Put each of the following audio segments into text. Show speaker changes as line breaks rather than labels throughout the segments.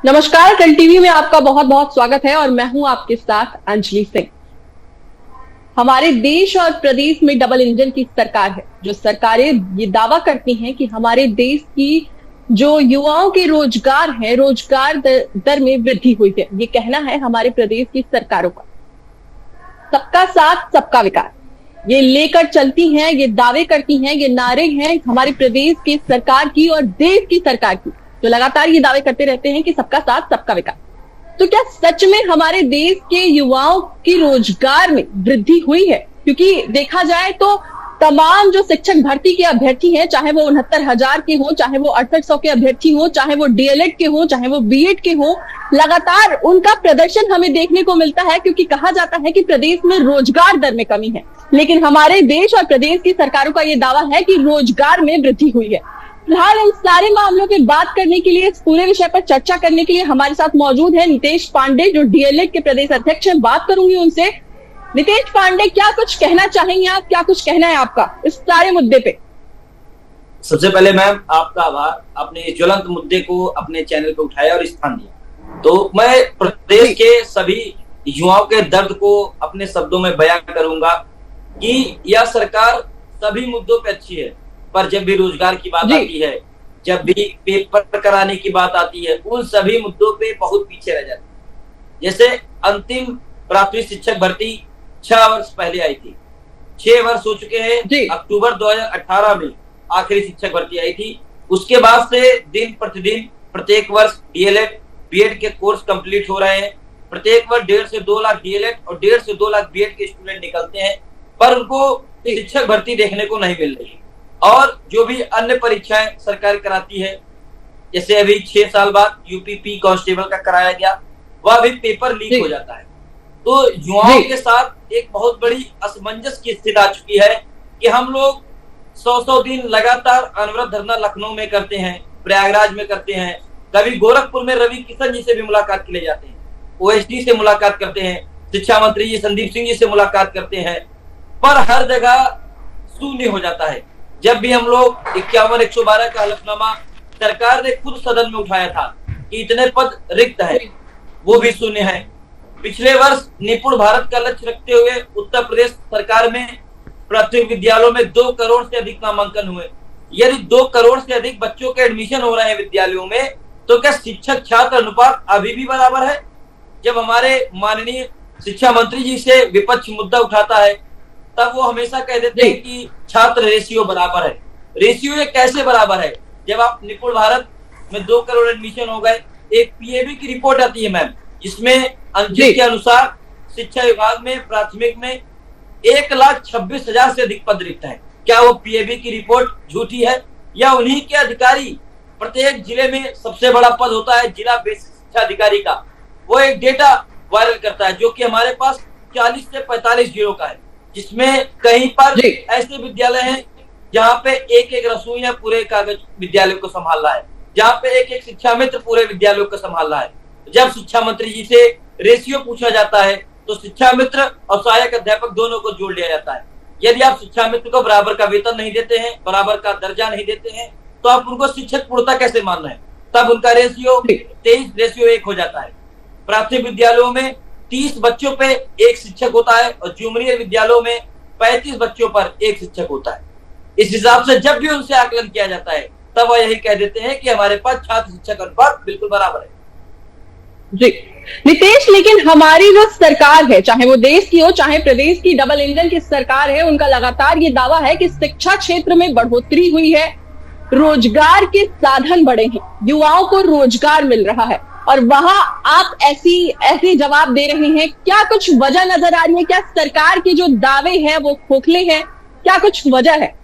नमस्कार, कल टीवी में आपका बहुत बहुत स्वागत है और मैं हूं आपके साथ अंजलि सिंह। हमारे देश और प्रदेश में डबल इंजन की सरकार है। जो सरकारें ये दावा करती हैं कि हमारे देश की जो युवाओं के रोजगार है, रोजगार दर में वृद्धि हुई है, ये कहना है हमारे प्रदेश की सरकारों का। सबका साथ सबका विकास ये लेकर चलती हैं, ये दावे करती हैं, ये नारे हैं हमारे प्रदेश की सरकार की और देश की सरकार की, जो लगातार ये दावे करते रहते हैं कि सबका साथ सबका विकास। तो क्या सच में हमारे देश के युवाओं की रोजगार में वृद्धि हुई है? क्योंकि देखा जाए तो तमाम जो शिक्षक भर्ती के अभ्यर्थी हैं, चाहे वो 69,000 के हों, चाहे वो 6800 के अभ्यर्थी हों, चाहे वो डीएलएड के हों, चाहे वो बीएड के हों, लगातार उनका प्रदर्शन हमें देखने को मिलता है। क्योंकि कहा जाता है कि प्रदेश में रोजगार दर में कमी है, लेकिन हमारे देश और प्रदेश की सरकारों का ये दावा है कि रोजगार में वृद्धि हुई है। फिलहाल इन सारे मामलों पे बात करने के लिए, इस पूरे विषय पर चर्चा करने के लिए हमारे साथ मौजूद है नितेश पांडे, जो डीएलएड के प्रदेश अध्यक्ष हैं। बात करूंगी उनसे। नितेश पांडे, क्या कुछ कहना चाहेंगे आप? क्या कुछ कहना है आपका इस सारे मुद्दे पे?
सबसे पहले मैम आपका आभार, आपने इस ज्वलंत मुद्दे को अपने चैनल पे उठाया और स्थान दिया। तो मैं प्रदेश के सभी युवाओं के दर्द को अपने शब्दों में बयां करूंगा कि यह सरकार सभी मुद्दों पे अच्छी है, पर जब भी रोजगार की बात आती है, जब भी पेपर कराने की बात आती है, उन सभी मुद्दों पे बहुत पीछे रह जाती है। जैसे अंतिम प्राथमिक शिक्षक भर्ती 6 वर्ष पहले आई थी, 6 वर्ष हो चुके हैं। अक्टूबर 2018 में आखिरी शिक्षक भर्ती आई थी। उसके बाद से दिन प्रतिदिन प्रत्येक वर्ष डीएलएड बीएड के कोर्स कंप्लीट हो रहे हैं। प्रत्येक वर्ष 1.5 से 2 लाख डीएलएड और 1.5 से 2 लाख बीएड के स्टूडेंट निकलते हैं, पर उनको शिक्षक भर्ती देखने को नहीं मिल रही। और जो भी अन्य परीक्षाएं सरकार कराती है, जैसे अभी 6 साल बाद यूपीपी कांस्टेबल का कराया गया, वह भी पेपर लीक हो जाता है। तो युवाओं के साथ एक बहुत बड़ी असमंजस की स्थिति आ चुकी है कि हम लोग 100 दिन लगातार अनवरत धरना लखनऊ में करते हैं, प्रयागराज में करते हैं, कभी गोरखपुर में रवि किशन जी से भी मुलाकात के लिए जाते हैं, ओएसडी से मुलाकात करते हैं, शिक्षा मंत्री जी संदीप सिंह जी से मुलाकात करते हैं, पर हर जगह शून्य हो जाता है। जब भी हम लोग 51-112 का हलफनामा सरकार ने खुद सदन में उठाया था कि इतने पद रिक्त है, वो भी शून्य है। पिछले वर्ष निपुण भारत का लक्ष्य रखते हुए उत्तर प्रदेश सरकार में प्राथमिक विद्यालयों में 2 करोड़ से अधिक नामांकन हुए। यदि 2 करोड़ से अधिक बच्चों के एडमिशन हो रहे हैं विद्यालयों में, तो क्या शिक्षक छात्र अनुपात अभी भी बराबर है? जब हमारे माननीय शिक्षा मंत्री जी से विपक्ष मुद्दा उठाता है, तब वो हमेशा कह देते हैं कि छात्र रेशियो बराबर है। रेशियो ये कैसे बराबर है? जब आप निपुण भारत में 2 करोड़ एडमिशन हो गए, एक पीएबी की रिपोर्ट आती है मैम, जिसमें के अनुसार शिक्षा विभाग में प्राथमिक में 1,26,000 से अधिक पद रिक्त हैं। क्या वो पीएबी की रिपोर्ट झूठी है, या उन्हीं के अधिकारी, प्रत्येक जिले में सबसे बड़ा पद होता है जिला बेसिक शिक्षा अधिकारी का, वो एक डेटा वायरल करता है जो कि हमारे पास 40 से 45 जिलों का है, जिसमें कहीं पर ऐसे विद्यालय हैं जहाँ पे एक रसोई है पूरे कागज विद्यालय को संभाल रहा है, जहाँ पे एक शिक्षा मित्र पूरे विद्यालयों को संभाल रहा है। जब शिक्षा मंत्री जी से रेशियो पूछा जाता है, तो शिक्षा मित्र और सहायक अध्यापक दोनों को जोड़ लिया जाता है। यदि आप शिक्षा मित्र को बराबर का वेतन नहीं देते हैं, बराबर का दर्जा नहीं देते हैं, तो आप उनको शिक्षक पूर्णता कैसे मान रहे हैं? तब उनका रेशियो 23:1 हो जाता है। प्राथमिक विद्यालयों में 30 बच्चों पे 1 शिक्षक होता है और जूनियर विद्यालयों में 35 बच्चों पर 1 शिक्षक होता है। इस हिसाब से जब भी उनसे आकलन किया जाता है, तब वह यही कह देते हैं कि हमारे पास छात्र शिक्षक अनुपात बिल्कुल बराबर है।
जी नितेश, लेकिन हमारी जो सरकार है, चाहे वो देश की हो चाहे प्रदेश की डबल इंजन की सरकार है, उनका लगातार ये दावा है कि शिक्षा क्षेत्र में बढ़ोतरी हुई है, रोजगार के साधन बढ़े हैं, युवाओं को रोजगार मिल रहा है, और वहां आप ऐसी जवाब दे रहे हैं। क्या कुछ वजह नजर आ रही है? क्या सरकार के जो दावे हैं वो खोखले हैं? क्या कुछ वजह है?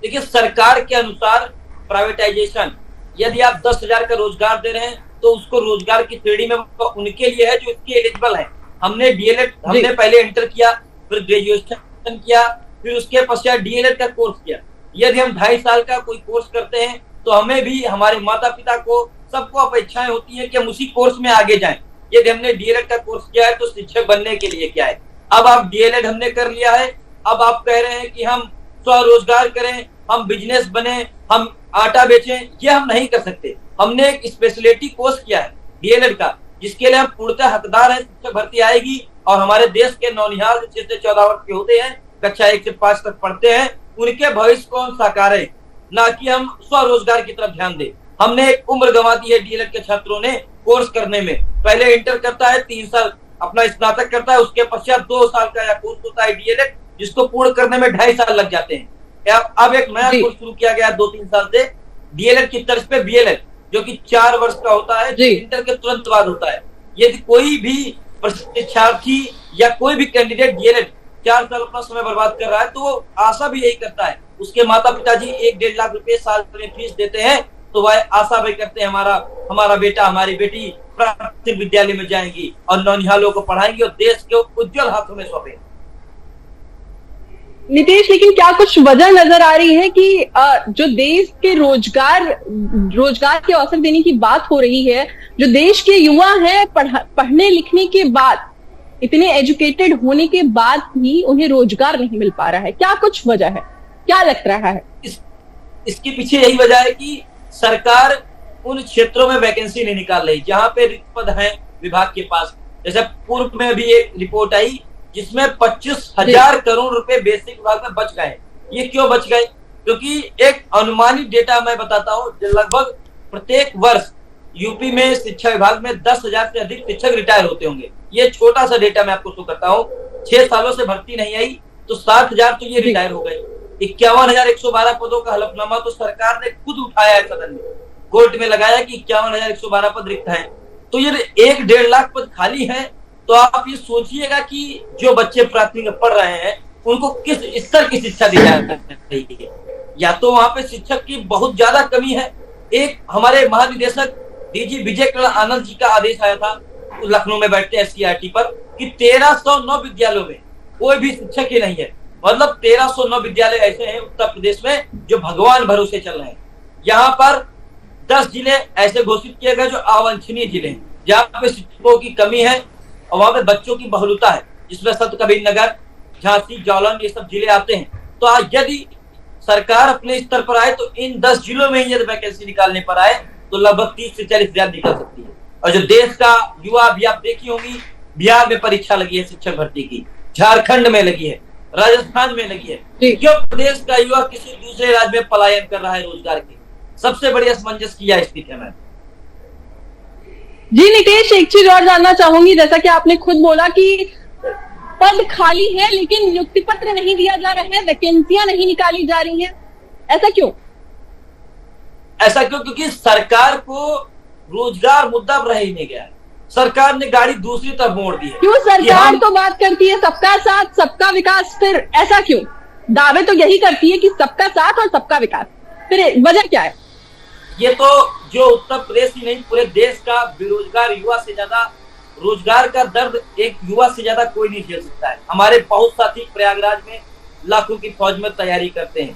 देखिए, सरकार के अनुसार प्राइवेटाइजेशन, यदि आप 10,000 का रोजगार दे रहे हैं, तो उसको रोजगार की श्रेणी में उनके लिए है जो इसके एलिजिबल है। हमने डीएलएड हमने पहले इंटर किया, फिर ग्रेजुएशन किया, फिर उसके पश्चात डीएलएड का कोर्स किया। यदि हम 2.5 साल का कोई कोर्स करते हैं, तो हमें भी, हमारे माता पिता को, सबको अपेक्षाएं होती है कि हम उसी कोर्स में आगे जाएं। यदि हमने डीएलएड का कोर्स किया है, तो शिक्षक बनने के लिए क्या है? अब आप डीएलएड हमने कर लिया है, अब आप कह रहे हैं कि हम स्वरोजगार करें, हम बिजनेस बने, हम आटा बेचें, ये हम नहीं कर सकते। हमने एक स्पेशलिटी कोर्स किया है डीएलएड का, जिसके लिए हम पूर्णतः हकदार हैं। शिक्षक भर्ती आएगी और हमारे देश के नौनिहाल 6 से 14 वर्ष के होते हैं, कक्षा 1 से 5 तक पढ़ते हैं, उनके भविष्य को हम साकारें, ना कि हम स्वरोजगार की तरफ ध्यान दें। हमने एक उम्र गंवा दी है डीएलएड के छात्रों ने कोर्स करने में। पहले इंटर करता है 3 साल, अपना स्नातक करता है, उसके पश्चात 2 साल का कोर्स होता है डीएलएड, जिसको पूर्ण करने में 2.5 साल लग जाते हैं। अब एक नया कोर्स शुरू किया गया 2-3 साल से डीएलएड की तर्ज पे बीएलएड, जो कि 4 वर्ष का होता है, इंटर के तुरंत बाद होता है। यदि कोई भी प्रशिक्षार्थी या कोई भी कैंडिडेट डीएलएड 4 साल अपना समय बर्बाद कर रहा है, तो वो आशा भी यही करता है, उसके माता पिताजी 1-1.5 लाख रुपए साल में फीस देते हैं, तो वह आशा भी करते हैं हमारा बेटा हमारी बेटी प्राथमिक विद्यालय में जाएंगी और नौनिहालों को पढ़ाएंगी और देश के उज्जवल हाथों में सौंपेंगे।
नीतीश, लेकिन क्या कुछ वजह नजर आ रही है कि जो देश के रोजगार के अवसर देने की बात हो रही है, जो देश के युवा हैं पढ़ने लिखने के बाद, इतने एजुकेटेड होने के बाद भी उन्हें रोजगार नहीं मिल पा रहा है? क्या कुछ वजह है, क्या लग रहा है?
इसके पीछे यही वजह है कि सरकार उन क्षेत्रों में वैकेंसी नहीं निकाल रही जहां पे रिक्त पद हैं विभाग के पास। जैसे पूर्व में भी एक रिपोर्ट आई जिसमें 25,000 करोड़ रुपए बेसिक विभाग में बच गए। ये क्यों बच गए? क्योंकि एक अनुमानित डेटा मैं बताता हूँ, लगभग प्रत्येक वर्ष यूपी में शिक्षा विभाग में 10,000 से अधिक शिक्षक रिटायर होते होंगे। ये छोटा सा डेटा मैं आपको शो करता हूँ। 6 सालों से भर्ती नहीं आई तो 7,000 तो ये रिटायर हो गए। 51,112 पदों का हलफनामा तो सरकार ने खुद उठाया है, सदन में कोर्ट में लगाया कि 51,112 पद रिक्त हैं। तो ये 1-1.5 लाख पद खाली हैं। तो आप ये सोचिएगा कि जो बच्चे प्राथमिक में पढ़ रहे हैं उनको किस स्तर की शिक्षा दी जा रही है। या तो वहां पे शिक्षक की बहुत ज्यादा कमी है। एक हमारे महानिदेशक डीजी विजय करण आनंद जी का आदेश आया था, लखनऊ में बैठते एससीईआरटी पर, कि 1309 विद्यालयों में कोई भी शिक्षक ही नहीं है। मतलब 1309 विद्यालय ऐसे हैं उत्तर प्रदेश में जो भगवान भरोसे चल रहे हैं। यहाँ पर 10 जिले ऐसे घोषित किए गए जो अवांछनीय जिले हैं, जहाँ पे शिक्षकों की कमी है और वहां पे बच्चों की बहुलता है, जिसमें संत कबीरनगर, झांसी, जालौन ये सब जिले आते हैं। तो आज यदि सरकार अपने स्तर पर आए तो इन 10 जिलों में ही यदि वैकेंसी निकालने पर आए तो लगभग 30 से 40 हजार निकल सकती है। और जो देश का युवा भी आप देखी होंगी, बिहार में परीक्षा लगी है शिक्षक भर्ती की, झारखंड में लगी है, राजस्थान में लगी है। क्यों प्रदेश का युवा किसी दूसरे राज्य में पलायन कर रहा है रोजगार की? सबसे बड़ी असमंजस की यह स्थिति है।
जी नीतीश, एक चीज और जानना चाहूंगी, जैसा कि आपने खुद बोला कि पद खाली है लेकिन नियुक्ति पत्र नहीं दिया जा रहा है, वैकेंसियां नहीं निकाली जा रही हैं, ऐसा क्यों?
ऐसा क्यों? क्योंकि सरकार को रोजगार मुद्दा रह ही नहीं गया है। सरकार ने गाड़ी दूसरी तरफ मोड़ दी है।
क्यों सरकार तो बात करती है सबका साथ सबका विकास, फिर ऐसा क्यों? दावे तो यही करती है कि सबका साथ और सबका विकास, फिर वजह क्या है?
ये तो जो उत्तर प्रदेश ही नहीं पूरे देश का बेरोजगार युवा से ज्यादा रोजगार का दर्द एक युवा से ज्यादा कोई नहीं झेल सकता है। हमारे बहुत साथी प्रयागराज में लाखों की फौज में तैयारी करते हैं,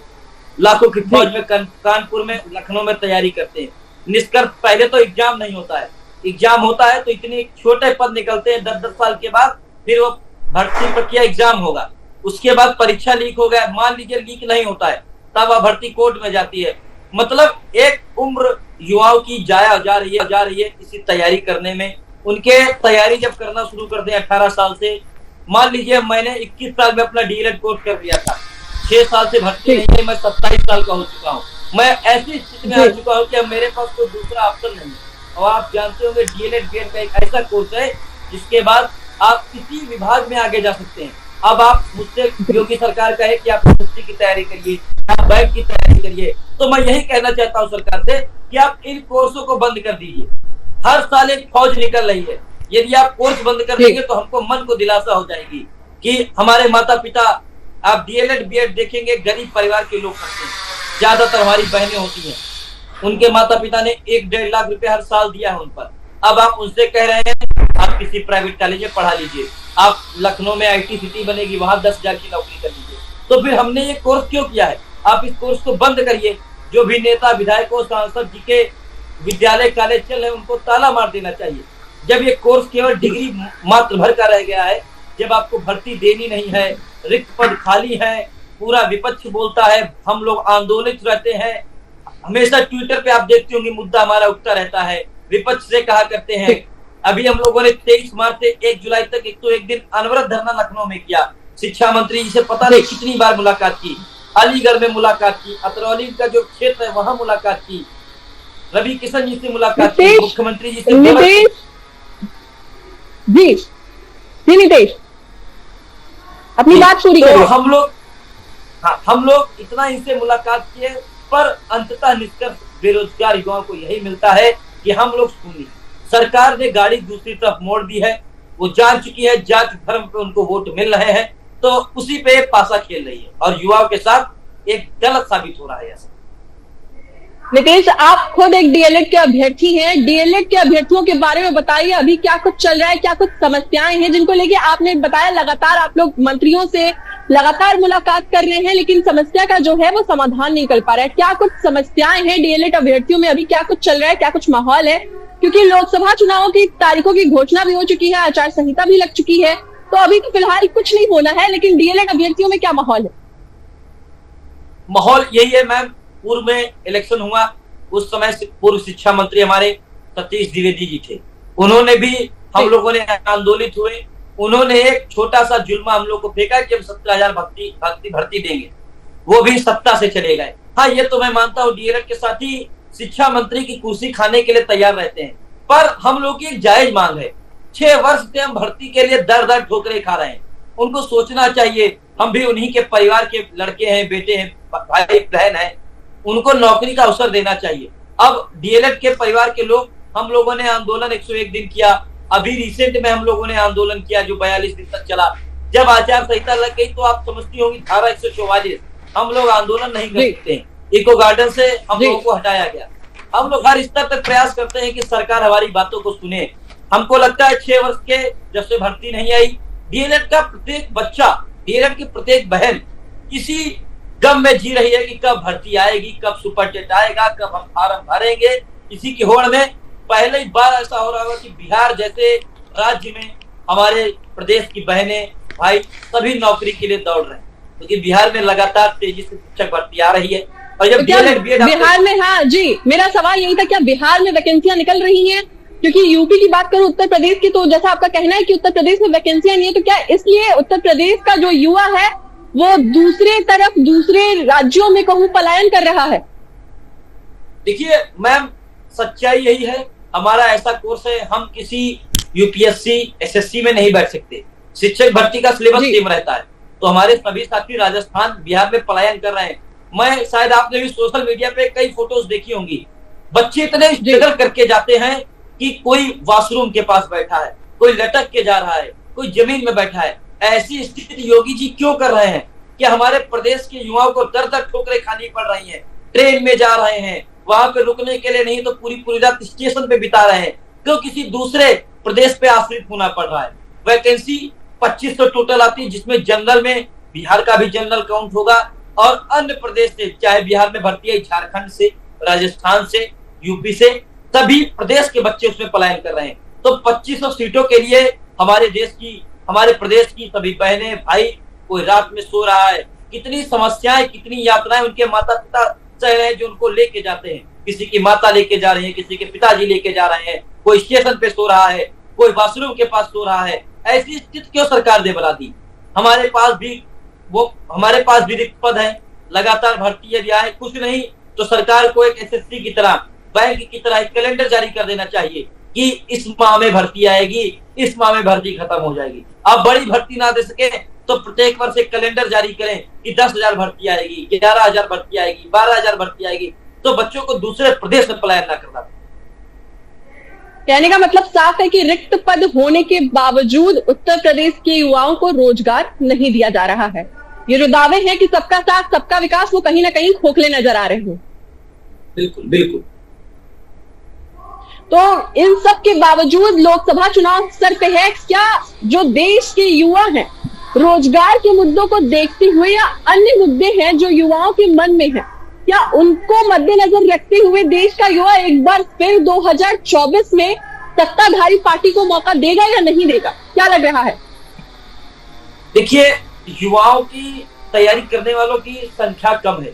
लाखों की फौज में कानपुर में, लखनऊ में तैयारी करते हैं। निष्कर्ष पहले तो एग्जाम नहीं होता है, एग्जाम होता है तो इतने छोटे पद निकलते हैं 10-10 साल के बाद, फिर वो भर्ती प्रक्रिया एग्जाम होगा, उसके बाद परीक्षा लीक हो गया, मान लीजिए लीक नहीं होता है, तब वह भर्ती कोर्ट में जाती है। मतलब एक उम्र युवाओं की जा रही है इसी तैयारी करने में। उनके तैयारी जब करना शुरू कर दें 18 साल से, मान लीजिए मैंने 21 साल में अपना डीएलएड कोर्स कर लिया था, 6 साल से भर्ती नहीं है, मैं 27 साल का हो चुका हूँ, मैं ऐसी स्थिति में आ चुका हूँ कि अब मेरे पास कोई दूसरा ऑप्शन नहीं है। और आप जानते होंगे डीएलएड बीएड का एक ऐसा कोर्स है जिसके बाद आप किसी विभाग में आगे जा सकते हैं। अब आप मुझसे योगी सरकार कहे कि आप एसएससी की तैयारी करिए, आप बैंक की तैयारी करिए, तो मैं यही कहना चाहता हूँ सरकार से कि आप इन कोर्सों को बंद कर दीजिए। हर साल एक फौज निकल रही है, यदि आप कोर्स बंद कर देंगे तो हमको मन को दिलासा हो जाएगी कि हमारे माता पिता, आप डीएलएड बीएड देखेंगे गरीब परिवार के लोग करते हैं, ज्यादातर हमारी बहनें होती हैं, उनके माता पिता ने 1-1.5 लाख रुपए हर साल दिया है उन पर। अब आप उनसे कह रहे हैं आप किसी प्राइवेट कॉलेज में पढ़ा लीजिए, आप लखनऊ में आईटी सिटी बनेगी वहां 10,000 की नौकरी कर लीजिए। तो फिर हमने ये कोर्स क्यों किया है? आप इस कोर्स को बंद करिए। जो भी नेता विधायकों सांसद जी के विद्यालय कॉलेज चल रहे उनको ताला मार देना चाहिए। जब ये कोर्स केवल डिग्री मात्र भर का रह गया है, जब आपको भर्ती देनी नहीं है, रिक्त पद खाली है, पूरा विपक्ष बोलता है हम लोग आंदोलित रहते हैं, हमेशा ट्विटर पे आप देखते होंगे मुद्दा हमारा उठता रहता है, विपक्ष से कहा करते हैं। अभी हम लोगों ने 23 मार्च से 1 जुलाई तक एक दिन अनवरत धरना लखनऊ में किया। शिक्षा मंत्री जी से पता नहीं कितनी बार मुलाकात की, अलीगढ़ में मुलाकात की, अतरौली का जो क्षेत्र है वहां मुलाकात की, रवि किशन जी से मुलाकात की, मुख्यमंत्री जी से
नीतीश अपनी बात पूरी करिए।
हम लोग इतना इनसे मुलाकात किए, पर अंततः निष्कर्ष बेरोजगार युवाओं को यही मिलता है कि हम लोग सुनी, सरकार ने गाड़ी दूसरी तरफ मोड़ दी है, वो जान चुकी है, जात धर्म पे उनको वोट मिल रहे हैं, तो उसी पे पासा खेल रही है और युवाओं के साथ एक गलत साबित हो रहा है ऐसा।
नीतीश, आप खुद एक डीएलएड के अभ्यर्थी हैं, डीएलएड के अभ्यर्थियों के बारे में बताइए, अभी क्या कुछ चल रहा है, क्या कुछ समस्याएं हैं जिनको लेके आपने बताया लगातार आप लोग मंत्रियों से लगातार मुलाकात कर रहे हैं, लेकिन समस्या का जो है वो समाधान नहीं कर पा रहा है। क्या कुछ समस्याएं हैं डीएलएड अभ्यर्थियों में, अभी क्या कुछ चल रहा है, क्या कुछ माहौल है? क्योंकि लोकसभा चुनावों की तारीखों की घोषणा भी हो चुकी है, आचार संहिता भी लग चुकी है, तो अभी तो फिलहाल कुछ नहीं होना है, लेकिन डीएलएड अभ्यर्थियों में क्या माहौल है?
माहौल यही है मैम, पूर्व में इलेक्शन हुआ, उस समय से पूर्व शिक्षा मंत्री हमारे सतीश द्विवेदी जी थे, उन्होंने भी हम लोगों ने आंदोलित हुए, उन्होंने एक छोटा सा जुल्मा हम लोग को फेंका कि हम 17,000 भर्ती देंगे, वो भी सत्ता से चले गए। हाँ, ये तो मैं मानता हूँ डीएलएड के साथ ही शिक्षा मंत्री की कुर्सी खाने के लिए तैयार रहते हैं, पर हम लोग की एक जायज मांग है। 6 वर्ष से हम भर्ती के लिए दर दर ठोकरे खा रहे हैं, उनको सोचना चाहिए, हम भी उन्हीं के परिवार के लड़के हैं, बेटे हैं, भाई बहन है, उनको नौकरी का अवसर देना चाहिए। अब डीएलएड के परिवार के लोग, हम लोगों ने आंदोलन 101 दिन किया, अभी रिसेंट में हम लोगों ने आंदोलन किया जो 42 दिन तक चला। जब आचार संहिता लग गई तो आप समझती होंगी धारा 144, हम लोग आंदोलन नहीं कर सकते हैं, इको गार्डन से हम लोगों को हटाया गया। हम लोग हर स्तर तक प्रयास करते हैं कि सरकार हमारी बातों को सुने। हमको लगता है 6 वर्ष के जब से भर्ती नहीं आई, डीएलएड का प्रत्येक बच्चा, डीएलएड की प्रत्येक बहन इसी गम में जी रही है कि कब भर्ती आएगी, कब सुपरटेट आएगा, कब हम फार्म भरेंगे। इसी की होड़ में पहले ही बार ऐसा हो रहा होगा कि बिहार जैसे राज्य में हमारे प्रदेश की बहनें, भाई सभी नौकरी के लिए दौड़ रहे हैं, क्योंकि बिहार में लगातार तेजी से शिक्षक भर्ती आ रही है। और जब
बिहार में, हाँ जी, मेरा सवाल यही था, क्या बिहार में वैकेंसियां निकल रही हैं? क्योंकि यूपी की बात करूं, उत्तर प्रदेश की, तो जैसा आपका कहना है कि उत्तर प्रदेश में वैकेंसियां नहीं है, तो क्या इसलिए उत्तर प्रदेश का जो युवा है वो दूसरे तरफ, दूसरे राज्यों में कहूं पलायन कर रहा है?
देखिए मैम, सच्चाई यही है, हमारा ऐसा कोर्स है, हम किसी यूपीएससी एसएससी में नहीं बैठ सकते, शिक्षक भर्ती का सिलेबस सेम रहता है, तो हमारे सभी साथी राजस्थान, बिहार में पलायन कर रहे हैं। मैं, शायद आपने भी सोशल मीडिया पे कई फोटोज देखी होंगी, बच्चे इतने स्ट्रगल करके जाते हैं कि कोई वॉशरूम के पास बैठा है, कोई लटक के जा रहा है, कोई जमीन में बैठा है। ऐसी स्थिति योगी जी क्यों कर रहे हैं कि हमारे प्रदेश के युवाओं को दर दर ठोकरें खानी पड़ रही हैं, ट्रेन में जा रहे हैं, वहां पे रुकने के लिए नहीं तो पूरी रात स्टेशन पे बिता रहे हैं, क्यों किसी दूसरे प्रदेश पे आश्रित होना पड़ रहा है। वैकेंसी 2500 टोटल आती है, जिसमें जनरल में बिहार का भी जनरल काउंट होगा और अन्य प्रदेश से, चाहे बिहार में भर्ती है, झारखंड से, राजस्थान से, यूपी से, सभी प्रदेश के बच्चे उसमें पलायन कर रहे हैं। तो 2500 सीटों के लिए हमारे प्रदेश की सभी बहनें, भाई, कोई रात में सो रहा है। कितनी समस्याएं, कितनी यातनाएं उनके माता पिता सह रहे हैं जो उनको लेके जाते हैं। किसी की माता लेके जा रही है, किसी के पिताजी लेके जा रहे हैं, कोई स्टेशन पे सो रहा है, कोई वॉशरूम के पास सो रहा है। ऐसी स्थिति क्यों सरकार ने बना दी? हमारे पास भी रिक्त पद है, लगातार भर्ती यदि आए, कुछ नहीं तो सरकार को एक एसएससी की तरह, बैंक की तरह एक कैलेंडर जारी कर देना चाहिए कि इस माह में भर्ती आएगी, इस माह में भर्ती खत्म हो जाएगी। अब बड़ी भर्ती ना दे सके तो प्रत्येक वर्ष एक कैलेंडर जारी करें कि 10,000 भर्ती आएगी, 11,000 भर्ती आएगी, 12,000 भर्ती आएगी, तो बच्चों को दूसरे प्रदेश में पलायन ना करना।
कहने का मतलब साफ है कि रिक्त पद होने के बावजूद उत्तर प्रदेश के युवाओं को रोजगार नहीं दिया जा रहा है। ये जो दावे हैं कि सबका साथ सबका विकास, वो कहीं ना कहीं खोखले नजर आ रहे हैं।
बिल्कुल बिल्कुल।
तो इन सब के बावजूद लोकसभा चुनाव सर पे है, क्या जो देश के युवा हैं रोजगार के मुद्दों को देखते हुए या अन्य मुद्दे हैं जो युवाओं के मन में हैं, क्या उनको मद्देनजर रखते हुए देश का युवा एक बार फिर 2024 में सत्ताधारी पार्टी को मौका देगा या नहीं देगा? क्या लग रहा है?
देखिए, युवाओं की तैयारी करने वालों की संख्या कम है।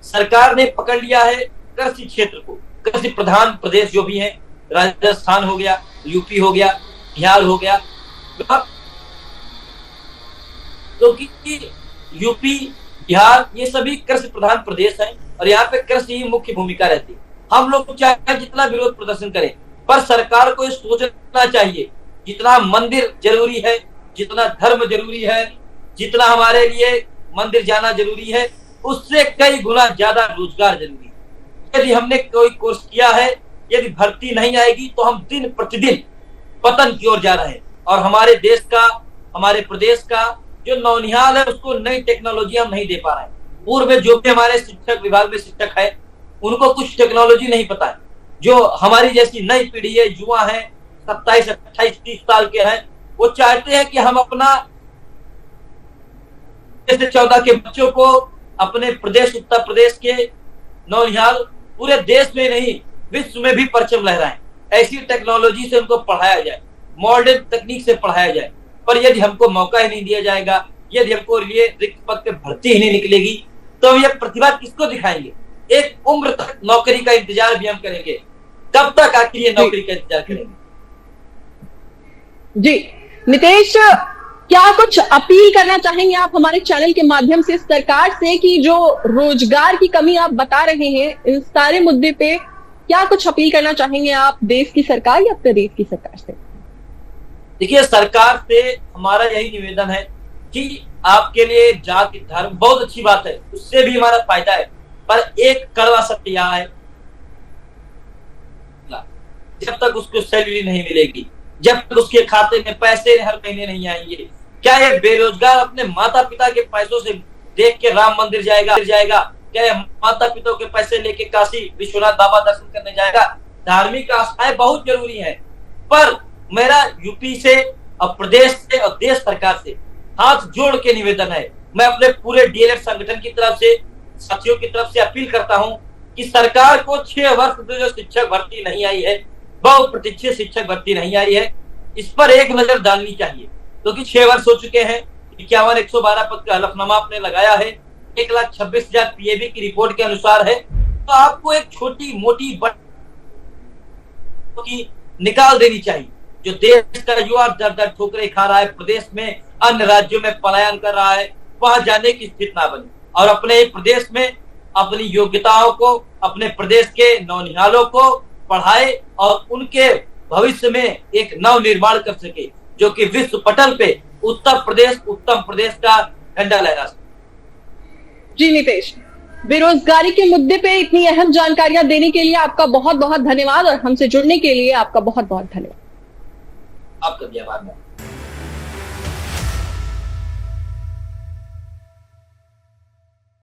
सरकार ने पकड़ लिया है कृषि क्षेत्र को, कृषि प्रधान प्रदेश जो भी है, राजस्थान हो गया, यूपी हो गया, बिहार हो गया, क्योंकि यूपी बिहार ये सभी कृषि प्रधान प्रदेश हैं और यहाँ पे कृषि ही मुख्य भूमिका रहती है। हम लोग चाहे जितना विरोध प्रदर्शन करें, पर सरकार को ये सोचना चाहिए जितना मंदिर जरूरी है, जितना धर्म जरूरी है, जितना हमारे लिए मंदिर जाना जरूरी है, उससे कई गुना ज्यादा रोजगार जरूरी है। यदि हमने कोई कोर्स किया है, यदि भर्ती नहीं आएगी तो हम दिन प्रतिदिन पतन की ओर जा रहे हैं। और हमारे देश का, हमारे प्रदेश का जो नौनिहाल है, उसको नई टेक्नोलॉजी हम नहीं दे पा रहे हैं। पूर्व में जो भी हमारे शिक्षक विभाग में शिक्षक है, उनको कुछ टेक्नोलॉजी नहीं पता है। जो हमारी जैसी नई पीढ़ी है, युवा है, 27, 28, 30 साल के हैं, वो चाहते हैं कि हम अपना 14 के बच्चों को अपने प्रदेश, उत्तर प्रदेश के नौनिहाल पूरे देश में नहीं विश्व में भी परचम लहराएं। ऐसी टेक्नोलॉजी से उनको पढ़ाया जाए, मॉडर्न तकनीक से पढ़ाया जाए। पर यदि हमको मौका ही नहीं दिया जाएगा, यदि हमको लिए रिक्त पद पे भर्ती ही नहीं निकलेगी, तो हम ये प्रतिभा किसको दिखाएंगे? एक उम्र तक नौकरी का इंतजार भी हम करेंगे, कब तक आखिर ये नौकरी का इंतजार करेंगे?
जी नितेश, क्या कुछ अपील करना चाहेंगे आप हमारे चैनल के माध्यम से सरकार से कि जो रोजगार की कमी आप बता रहे हैं, इस सारे मुद्दे पे क्या कुछ अपील करना चाहेंगे आप देश की सरकार या प्रदेश की सरकार से?
देखिए, सरकार से हमारा यही निवेदन है कि आपके लिए जाति धर्म बहुत अच्छी बात है, उससे भी हमारा फायदा है, पर एक कड़वा सत्य यह है, जब तक उसको सैलरी नहीं मिलेगी, जब तक उसके खाते में पैसे हर महीने नहीं आएंगे, क्या ये बेरोजगार अपने माता पिता के पैसों से देख के राम मंदिर जाएगा? क्या ये माता पिता के पैसे लेके काशी विश्वनाथ बाबा दर्शन करने जाएगा? धार्मिक आस्थाएं बहुत जरूरी है, पर मेरा यूपी से और प्रदेश से और देश सरकार से हाथ जोड़ के निवेदन है, मैं अपने पूरे डीएलएड संगठन की तरफ से, साथियों की तरफ से अपील करता हूं कि सरकार को 6 वर्ष से जो शिक्षक भर्ती नहीं आई है, बहुप्रतीक्षित शिक्षक भर्ती नहीं आई है, इस पर एक नजर डालनी चाहिए। क्योंकि 6 वर्ष हो चुके हैं, 51 112 पद का हलफनामा आपने लगाया है, 1,26,000 पीएबी की रिपोर्ट के अनुसार है, तो आपको एक छोटी मोटी की निकाल देनी चाहिए। जो देश का युवा दर दर ठोकरें खा रहा है, प्रदेश में अन्य राज्यों में पलायन कर रहा है, वहां जाने की स्थिति ना बने और अपने प्रदेश में अपनी योग्यताओं को, अपने प्रदेश के नौनिहालों को पढ़ाए और उनके भविष्य में एक नव निर्माण कर सके, जो कि विश्व पटल पे उत्तर प्रदेश, उत्तम प्रदेश का झंडा लहरा सके।
जी नितेश, बेरोजगारी के मुद्दे पे इतनी अहम जानकारियां देने के लिए आपका बहुत बहुत धन्यवाद और हमसे जुड़ने के लिए आपका बहुत बहुत धन्यवाद।
आपका भी आभार।